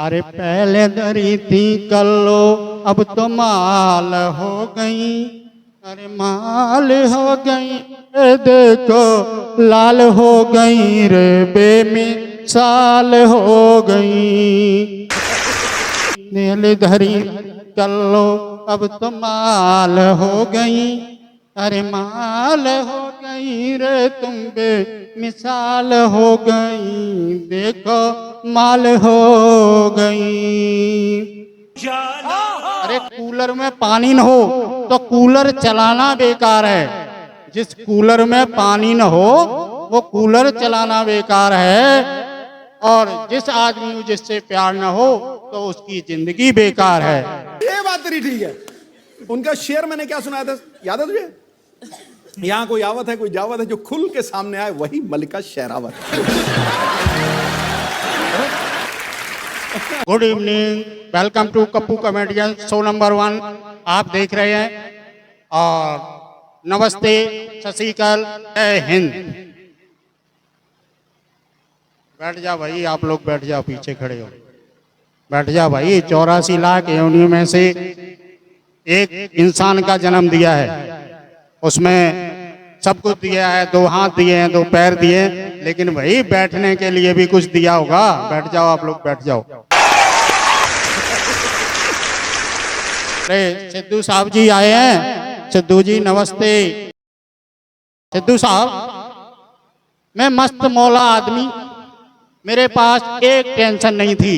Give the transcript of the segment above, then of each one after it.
अरे पहले धरी थी कल्लो अब तो माल हो गई, अरे माल हो गई, ए देखो लाल हो गई रे बेमिसाल हो गई। नील धरी कल्लो अब तो माल हो गई, अरे माल हो गई रे तुम बेमिसाल हो गई, देखो माल हो गई। अरे कूलर में पानी न हो तो कूलर चलाना बेकार है, जिस कूलर में पानी न हो वो कूलर चलाना बेकार है, और जिस आदमी को जिससे प्यार न हो तो उसकी जिंदगी बेकार है। ये बात तेरी ठीक है। उनका शेर मैंने क्या सुनाया था, याद है तुझे? यहाँ कोई आवत है कोई जावत है, जो खुल के सामने आए वही Mallika Sherawat. Good evening, welcome to Kappu comedian show number 1 आप देख रहे हैं। और नमस्ते, सत श्री अकाल, जय हिंद। बैठ जा भाई, आप लोग बैठ जाओ, पीछे खड़े हो, बैठ जा भाई। 84 लाख योनियों में से एक इंसान का जन्म दिया है, उसमें सब कुछ दिया है, 2 हाथ दिए हैं, 2 पैर दिए, लेकिन भाई बैठने के लिए भी कुछ दिया होगा। बैठ जाओ आप लोग, बैठ जाओ। अरे सिद्धू साहब जी आए हैं। सिद्धू जी नमस्ते। सिद्धू साहब, मैं मस्त मौला आदमी, मेरे पास एक टेंशन नहीं थी।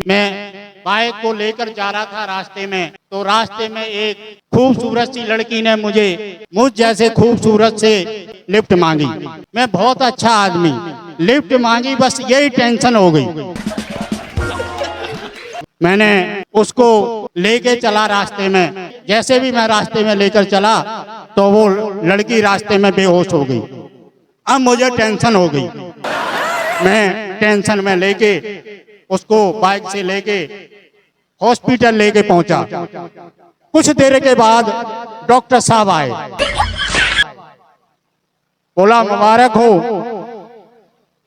मैं बाइक को लेकर जा रहा था, रास्ते में तो रास्ते में एक खूबसूरत सी लड़की ने मुझ जैसे खूबसूरत से लिफ्ट मांगी। मैं बहुत अच्छा आदमी, लिफ्ट मांगी, बस यही टेंशन हो गई। मैंने उसको लेके चला रास्ते में, जैसे भी मैं रास्ते में लेकर चला तो वो लड़की रास्ते में बेहोश हो गई। अब मुझे टेंशन हो गई, मैं टेंशन में लेके उसको बाइक से लेके हॉस्पिटल लेके पहुंचा। कुछ देर के बाद डॉक्टर साहब आए, बोला मुबारक हो,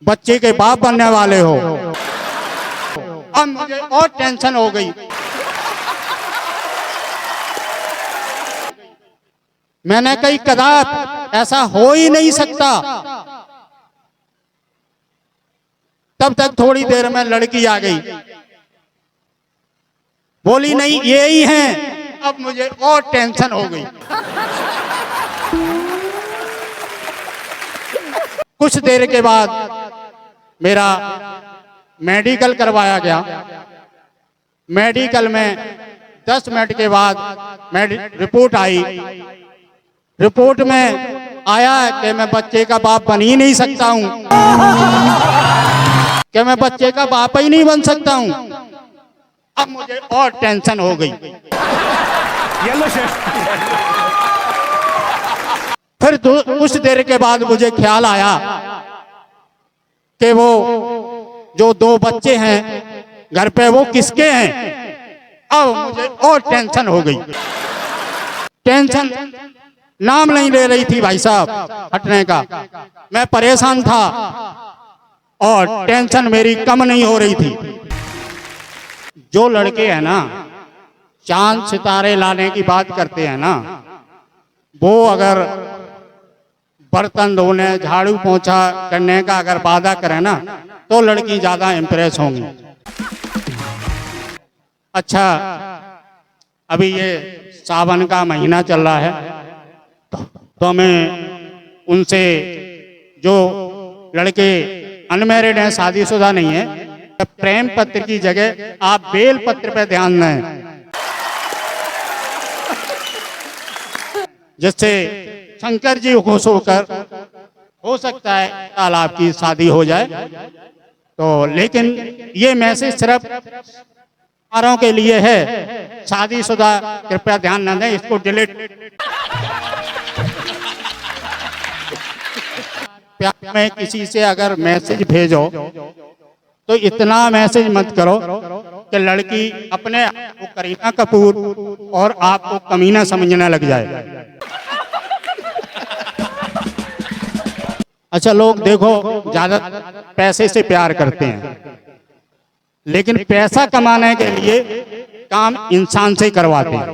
बच्चे के बाप बनने वाले हो। अब मुझे और टेंशन हो गई। मैंने कही कदाप ऐसा हो ही नहीं सकता। तब तक थोड़ी देर में लड़की आ गई, बोली नहीं ये ही हैं। अब मुझे और टेंशन हो गई। कुछ देर के बाद मेरा मेडिकल करवाया गया। मेडिकल में 10 मिनट के बाद रिपोर्ट आई। रिपोर्ट में आया कि मैं बच्चे का बाप बन ही नहीं सकता हूं, कि मैं बच्चे का बाप ही नहीं बन सकता हूं। अब मुझे और टेंशन हो गई। फिर कुछ देर के बाद मुझे ख्याल आया कि वो जो 2 बच्चे हैं घर पे वो किसके हैं। अब मुझे और टेंशन हो गई। टेंशन नाम नहीं ले रही थी भाई साहब हटने का। मैं परेशान था और टेंशन मेरी कम नहीं हो रही थी। जो लड़के हैं ना, चांद सितारे लाने की बात करते हैं ना, वो अगर बर्तन धोने, झाड़ू पोंछा करने का अगर वादा करें ना, तो लड़की ज्यादा इंप्रेस होंगी। अच्छा, अभी ये सावन का महीना चल रहा है, तो हमें उनसे, जो लड़के अनमैरिड हैं, शादीशुदा नहीं है, प्रेम पत्र की जगह आप बेल पत्र पे ध्यान दें, जिससे शंकर जी खुश होकर हो सकता है कल आपकी शादी हो जाए। तो लेकिन ये मैसेज सिर्फ औरों के लिए है, शादीशुदा कृपया ध्यान न दें, इसको डिलीट। प्यार में किसी से अगर मैसेज भेजो तो इतना मैसेज मत करो कि लड़की अपने आप को करीना कपूर और आपको कमीना समझने लग जाए। अच्छा, लोग देखो ज्यादा पैसे से प्यार करते हैं, लेकिन पैसा कमाने के लिए काम इंसान से करवाते हैं।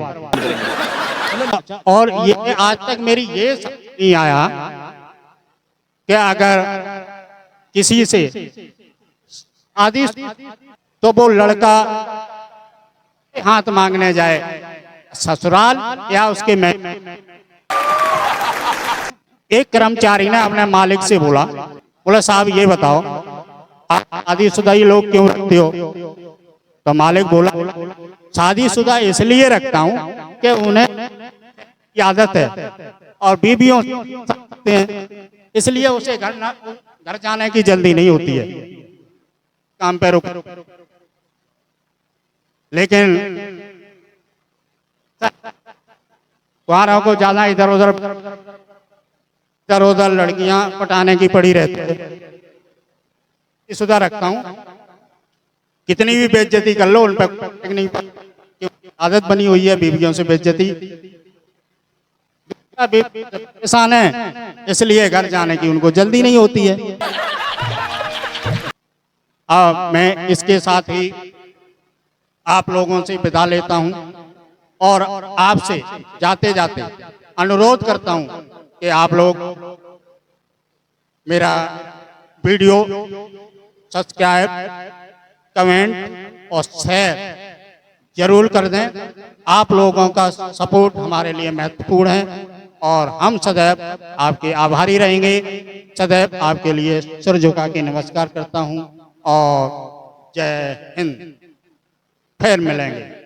और ये आज तक मेरी ये समझ नहीं आया कि अगर किसी से शादी तो वो लड़का हाथ मांगने जाए ससुराल या उसके में। एक कर्मचारी ने अपने मालिक से बोला साहब ये बताओ आप शादीशुदा लोग क्यों रखते हो? तो मालिक बोला शादीशुदा इसलिए रखता हूं कि उन्हें आदत है और बीवियों सकते हैं, इसलिए उसे घर जाने की जल्दी नहीं होती है, काम पे रुक। लेकिन कुआरों को ज्यादा इधर उधर लड़कियां पटाने की पड़ी रहती है। सुधा रखता हूं, कितनी भी बेइज्जती कर लो उन पर नहीं, आदत बनी हुई है बीवियों से बेइज्जती। परेशान है इसलिए घर जाने की उनको जल्दी नहीं होती है। अब मैं इसके साथ ही आप लोगों से विदा लेता हूं और आपसे जाते जाते अनुरोध करता हूं कि आप लोग मेरा वीडियो सब्सक्राइब, कमेंट और शेयर जरूर कर दें। आप लोगों का सपोर्ट हमारे लिए महत्वपूर्ण है और हम सदैव आपके आभारी रहेंगे। सदैव आपके लिए सिर झुका के नमस्कार करता हूं और जय हिंद। फिर मिलेंगे।